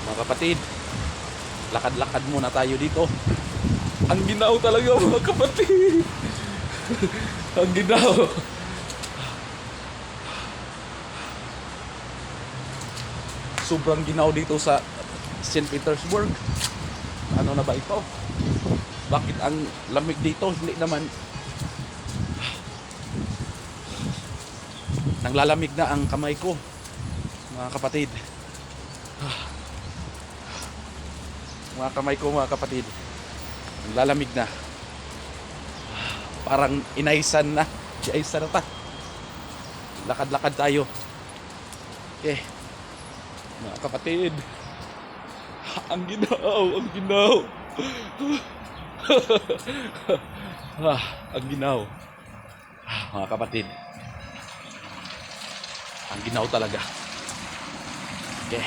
Mga kapatid, lakad-lakad muna tayo dito. Ang ginaw talaga mga kapatid. Ang ginaw. Sobrang ginaw dito sa St. Petersburg. Ano na ba ito? Bakit ang lamig dito? Hindi naman. Nanglalamig na ang kamay ko, mga kapatid. Mga kamay ko, mga kapatid, nanglalamig na. Parang inaisan na. Inaisan na ta. Lakad-lakad tayo. Okay. Mga kapatid, ang ginaw, ang ginaw. Ang ginaw. Mga kapatid, ang ginaw talaga. Okay.